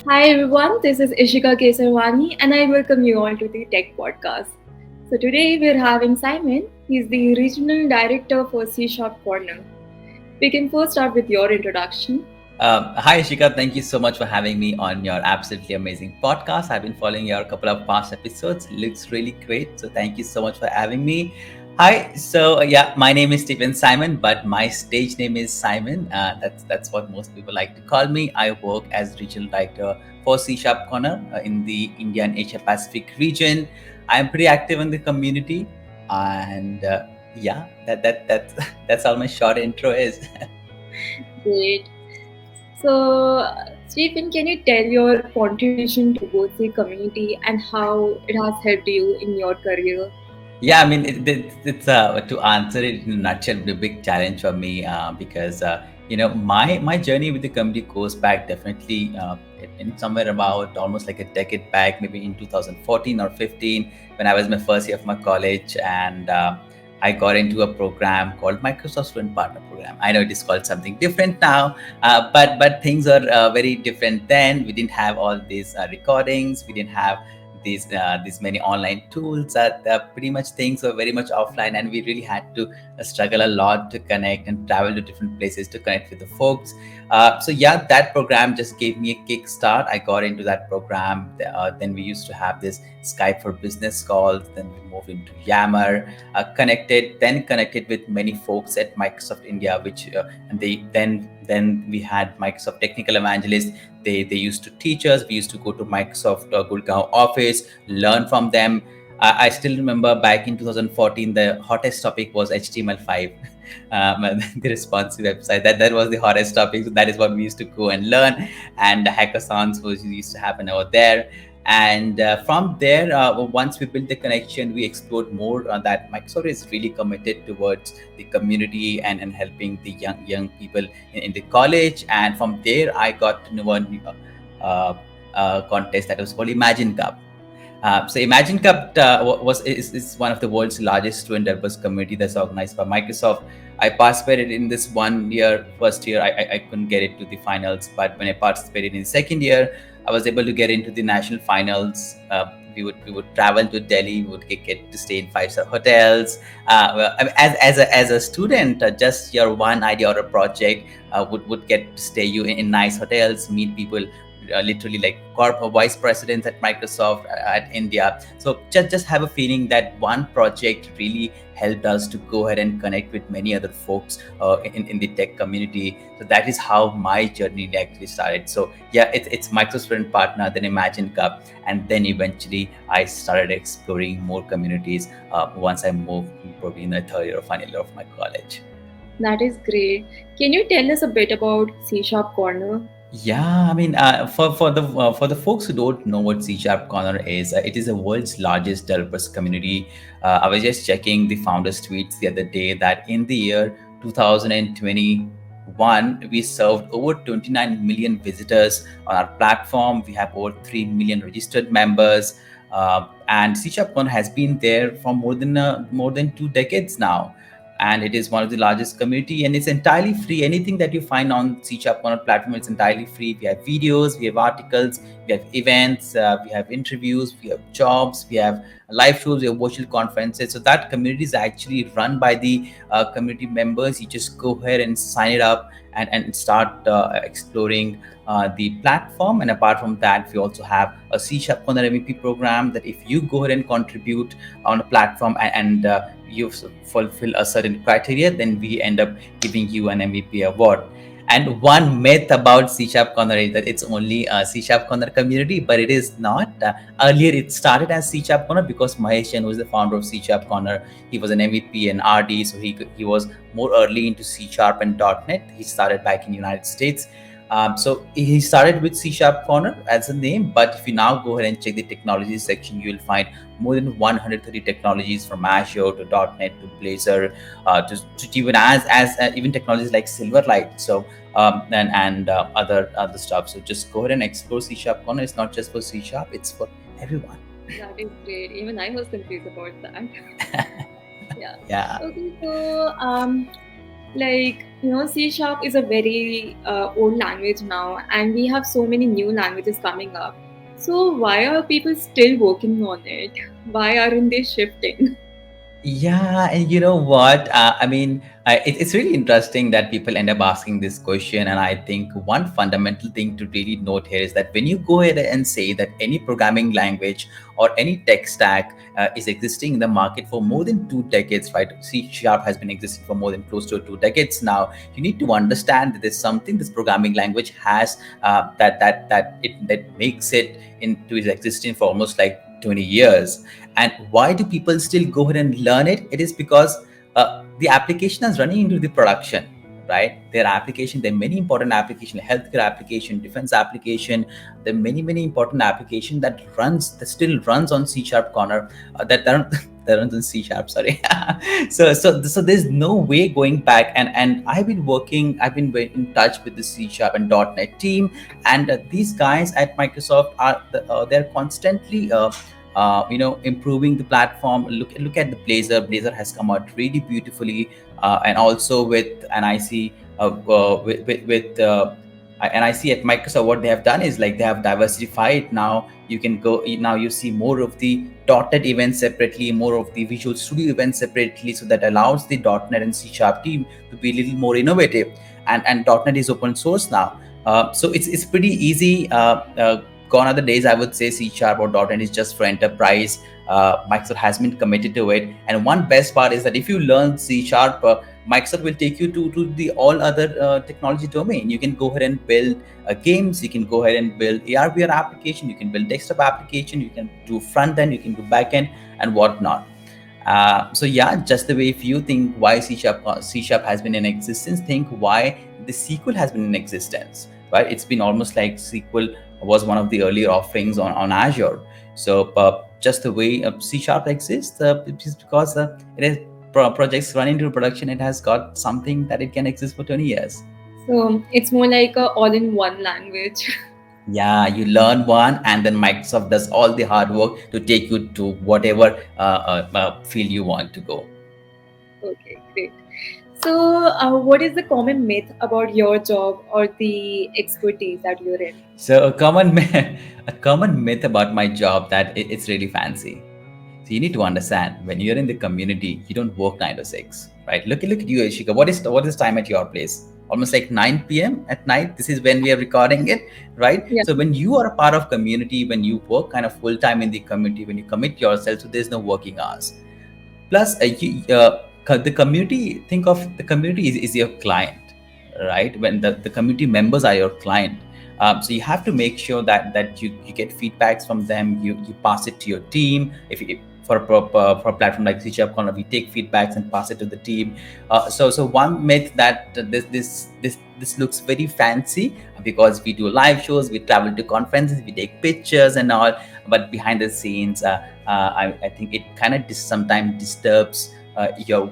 Hi everyone, this is Ishika Kesarwani and I welcome you all to the Tech Podcast. So today we're having Simon. He's the Regional Director for C Sharp Corner. We can first start with your introduction. Hi, Ishika. Thank you so much for having me on your absolutely amazing podcast. I've been following your couple of past episodes. Looks really great. So thank you so much for having me. Hi. So my name is Stephen Simon, but my stage name is Simon. That's what most people like to call me. I work as regional director for C Sharp Corner in the India and Asia Pacific region. I'm pretty active in the community, and that's that's all my short intro is. Great. So, Stephen, can you tell your contribution towards the community and how it has helped you in your career? Yeah, I mean, it's to answer it in a nutshell, the big challenge for me because my journey with the community goes back definitely in somewhere about almost like a decade back, maybe in 2014 or 15, when I was my first year of my college, and I got into a program called Microsoft Student Partner Program. I know it is called something different now, but things are very different then. We didn't have all these recordings. We didn't have these many online tools. That pretty much things were very much offline, and we really had to struggle a lot to connect and travel to different places to connect with the folks. So that program just gave me a kickstart. I got into that program. Then we used to have this Skype for business calls. Then we moved into Yammer, connected with many folks at Microsoft India, which and they then we had Microsoft technical evangelists. They used to teach us. We used to go to Microsoft Gurgaon office, learn from them. I still remember back in 2014, the hottest topic was HTML5, the responsive website. That was the hottest topic. So that is what we used to go and learn. And the hackathons was used to happen over there. And from there, once we built the connection, we explored more that Microsoft is really committed towards the community and helping the young people in the college. And from there, I got to know one contest that was called Imagine Cup. So Imagine Cup is one of the world's largest student developers community that's organized by Microsoft. I participated in this one year. First year, I couldn't get it to the finals, but when I participated in the second year, I was able to get into the national finals. We would travel to Delhi. We would get to stay in five-star hotels. I mean, as a student, just your one idea or a project would get to stay you in nice hotels, meet people literally like corporate vice presidents at Microsoft at India. So just have a feeling that one project really helped us to go ahead and connect with many other folks in the tech community. So that is how my journey actually started. So yeah, it's Microsoft Student Partner, then Imagine Cup, and then eventually I started exploring more communities once I moved probably in the third year or final year of my college. That is great. Can you tell us a bit about C Sharp Corner? Yeah, I mean, for the folks who don't know what C Sharp Corner is, it is the world's largest developers community. I was just checking the founders' tweets the other day that in the year 2021, we served over 29 million visitors on our platform. We have over 3 million registered members, and C Sharp Corner has been there for more than 2 decades now, and it is one of the largest community, and it's entirely free. Anything that you find on C Sharp Corner platform, it's entirely free. We have videos, we have articles, we have events, we have interviews, we have jobs, we have live shows, we have virtual conferences. So that community is actually run by the community members. You just go ahead and sign it up and start exploring the platform. And apart from that, we also have a C Sharp Corner MVP program that if you go ahead and contribute on a platform and you fulfill a certain criteria, then we end up giving you an MVP award. And one myth about C Sharp Corner is that it's only a C Sharp Corner community, but it is not. Earlier, it started as C Sharp Corner because Mahesh Chen, who is the founder of C Sharp Corner, he was an MVP and RD, so he was more early into C Sharp and .NET. He started back in the United States. So he started with C Sharp Corner as a name, but if you now go ahead and check the technology section, you will find more than 130 technologies from Azure to .NET to Blazor to even even technologies like Silverlight. So and other stuff. So just go ahead and explore C Sharp Corner. It's not just for C Sharp; it's for everyone. That is great. Even I was confused about that. Yeah. Yeah. Okay, so Like, C Sharp is a very old language now, and we have so many new languages coming up. So, why are people still working on it? Why aren't they shifting? Yeah, and you know what? It's really interesting that people end up asking this question. And I think one fundamental thing to really note here is that when you go ahead and say that any programming language or any tech stack is existing in the market for more than 2 decades, right? C Sharp has been existing for more than close to 2 decades now. You need to understand that there's something this programming language has that makes it into its existence for almost like 20 years. And why do people still go ahead and learn it? It is because the application is running into the production, right? Their application, there are many important application, healthcare application, defense application. There are many important application that still runs on C sharp corner, that runs that runs on C sharp. Sorry. So there's no way going back. And I've been in touch with the C sharp and .NET team, and these guys at Microsoft they're constantly improving the platform. Look at the Blazor has come out really beautifully, and also with and I see with and I see at Microsoft what they have done is like they have diversified. Now you can go now you see more of the .NET events separately, more of the Visual Studio events separately, so that allows the .NET and C sharp team to be a little more innovative. And .NET is open source now, so it's pretty easy. Gone are the days I would say C sharp or .NET is just for enterprise. Microsoft has been committed to it. And one best part is that if you learn C sharp, Microsoft will take you to the all other technology domain. You can go ahead and build games. You can go ahead and build AR/VR application. You can build desktop application. You can do front end. You can do back end and whatnot. So yeah, just the way if you think why C sharp has been in existence, think why the SQL has been in existence, right? It's been almost like SQL was one of the earlier offerings on Azure. So just the way C sharp exists, just because it is projects running into production, it has got something that it can exist for 20 years. So, it's more like a all-in-one language. Yeah, you learn one, and then Microsoft does all the hard work to take you to whatever field you want to go. Okay, great. So, what is the common myth about your job or the expertise that you're in? So a common myth about my job that it's really fancy. So you need to understand when you're in the community, you don't work 9 to 6, right? Look at you, Ishika. What is time at your place? Almost like 9 p.m. at night. This is when we are recording it, right? Yeah. So when you are a part of community, when you work kind of full time in the community, when you commit yourself, so there's no working hours. Plus the community, think of the community is your client, right? When the community members are your client, so you have to make sure that you get feedbacks from them. You pass it to your team. If for for a platform like C Sharp Corner, we take feedbacks and pass it to the team. So one myth that this looks very fancy because we do live shows, we travel to conferences, we take pictures and all, but behind the scenes, I think it kind of sometimes disturbs your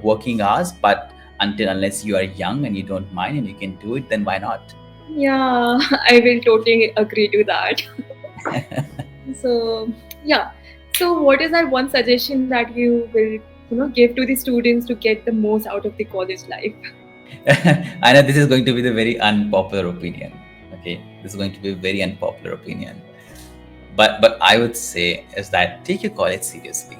working hours. But unless you are young and you don't mind and you can do it, then why not? Yeah, I will totally agree to that. So, yeah. So, what is that one suggestion that you will, give to the students to get the most out of the college life? I know this is going to be the very unpopular opinion. Okay, this is going to be a very unpopular opinion. But I would say is that take your college seriously.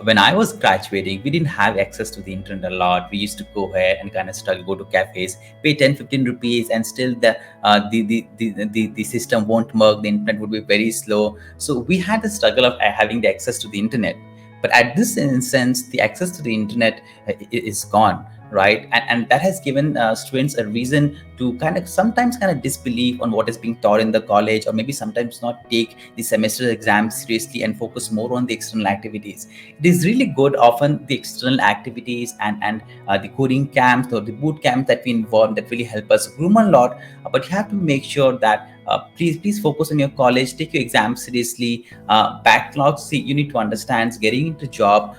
When I was graduating, we didn't have access to the internet a lot. We used to go ahead and kind of struggle, go to cafes, pay 10-15 rupees, and still the system won't work. The internet would be very slow. So we had the struggle of having the access to the internet. But at this instance, the access to the internet is gone, right? And that has given students a reason to kind of sometimes kind of disbelieve on what is being taught in the college, or maybe sometimes not take the semester exams seriously and focus more on the external activities. It is really good often the external activities and the coding camps or the boot camps that we involve that really help us groom a lot. But you have to make sure that please focus on your college, take your exams seriously. Backlogs, see, you need to understand getting into job.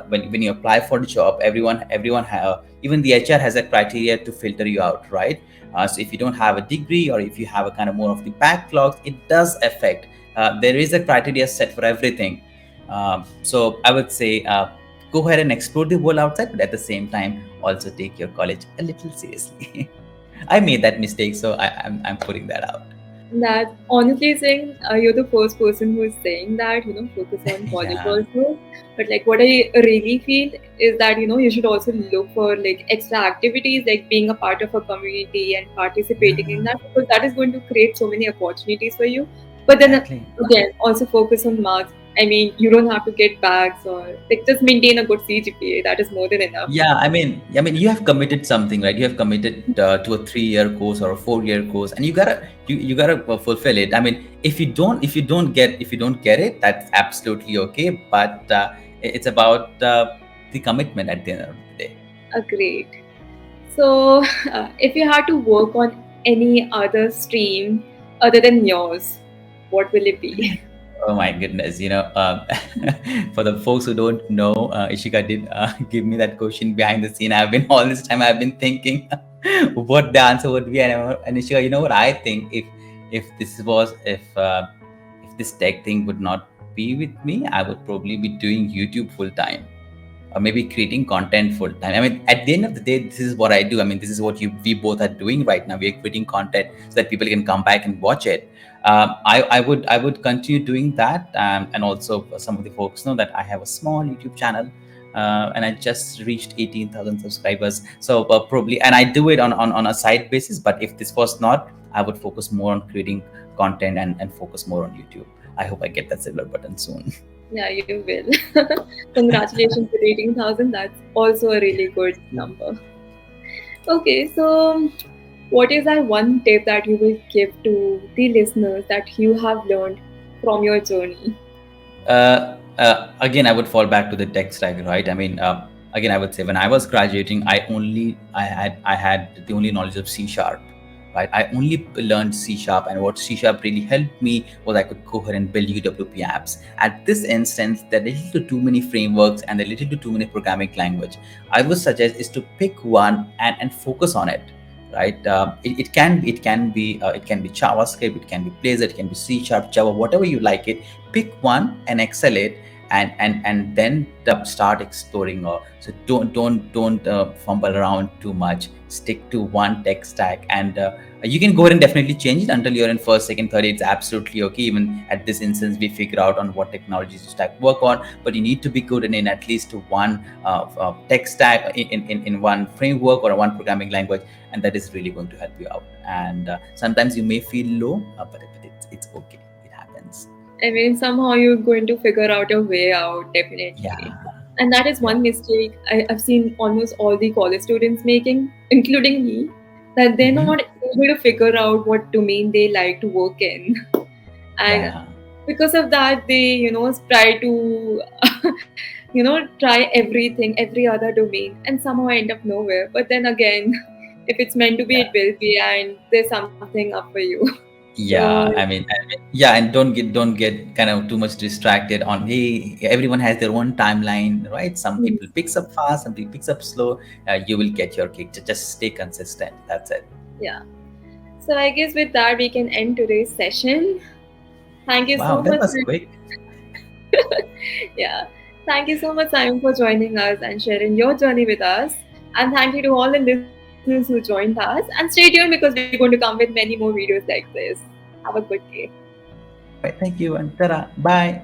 When you apply for the job, even the HR has a criteria to filter you out, right? So if you don't have a degree, or if you have a kind of more of the backlogs, it does affect. There is a criteria set for everything. So I would say go ahead and explore the world outside, but at the same time also take your college a little seriously. I made that mistake, so I'm putting that out. That honestly saying, you're the first person who is saying that, focus on college Yeah, also. But like what I really feel is that, you should also look for like extra activities, like being a part of a community and participating in yeah, that, because that is going to create so many opportunities for you. But then exactly. again, also focus on marks. I mean, you don't have to get bags or like just maintain a good CGPA. That is more than enough. Yeah, I mean, you have committed something, right? You have committed to a 3-year course or a 4-year course, and you gotta fulfill it. I mean, if you don't get it, that's absolutely okay. But it's about the commitment at the end of the day. Great. So, if you had to work on any other stream other than yours, what will it be? Oh my goodness, for the folks who don't know, Ishika did give me that question behind the scene. I've been all this time I've been thinking what the answer would be, and Ishika, you know what I think, if this tech thing would not be with me, I would probably be doing YouTube full time, or maybe creating content full time. I mean, at the end of the day, this is what I do. I mean, this is what we both are doing right now. We are creating content so that people can come back and watch it. I would continue doing that, and also some of the folks know that I have a small YouTube channel. And I just reached 18,000 subscribers. So probably, and I do it on a side basis. But if this was not, I would focus more on creating content and focus more on YouTube. I hope I get that silver button soon. Yeah, you will. Congratulations for 18,000. That's also a really good number. Okay, so what is that one tip that you will give to the listeners that you have learned from your journey? Again, I would fall back to the tech stack, right? I mean, again, I would say when I was graduating, I had the only knowledge of C sharp, right? I only learned C sharp, and what C sharp really helped me was I could go ahead and build UWP apps. At this instance, there are little too many frameworks and there are little too many programming language. I would suggest is to pick one and focus on it, right? It can be JavaScript, it can be Blazor, it can be C sharp, Java, whatever you like it. Pick one and excel it, and then start exploring. Or so don't fumble around too much. Stick to one tech stack, and you can go ahead and definitely change it until you're in first, second, third. It's absolutely okay. Even at this instance, we figure out on what technologies to stack work on, but you need to be good in at least one tech stack, in one framework or one programming language, and that is really going to help you out. And sometimes you may feel low, but it's okay. It happens. I mean, somehow you're going to figure out a way out, Yeah, definitely. And that is yeah. one mistake I've seen almost all the college students making, including me, that they're Hmm. not able to figure out what domain they like to work in. And Yeah, because of that, they, try to, try everything, every other domain, and somehow end up nowhere. But then again, if it's meant to be, it yeah, will be, and there's something up for you. So, yeah. Yeah, and don't get kind of too much distracted on, hey, everyone has their own timeline, right? Some people picks up fast, some people picks up slow. You will get your kick. Just stay consistent. That's it. yeah. So I guess with that we can end today's session. Thank you Wow, so that much. was quick. Yeah. Thank you so much, Simon, for joining us and sharing your journey with us. And thank you to all the listeners who joined us. And stay tuned because we're going to come with many more videos like this. Have a good day. All right, thank you, and ta-ra, bye.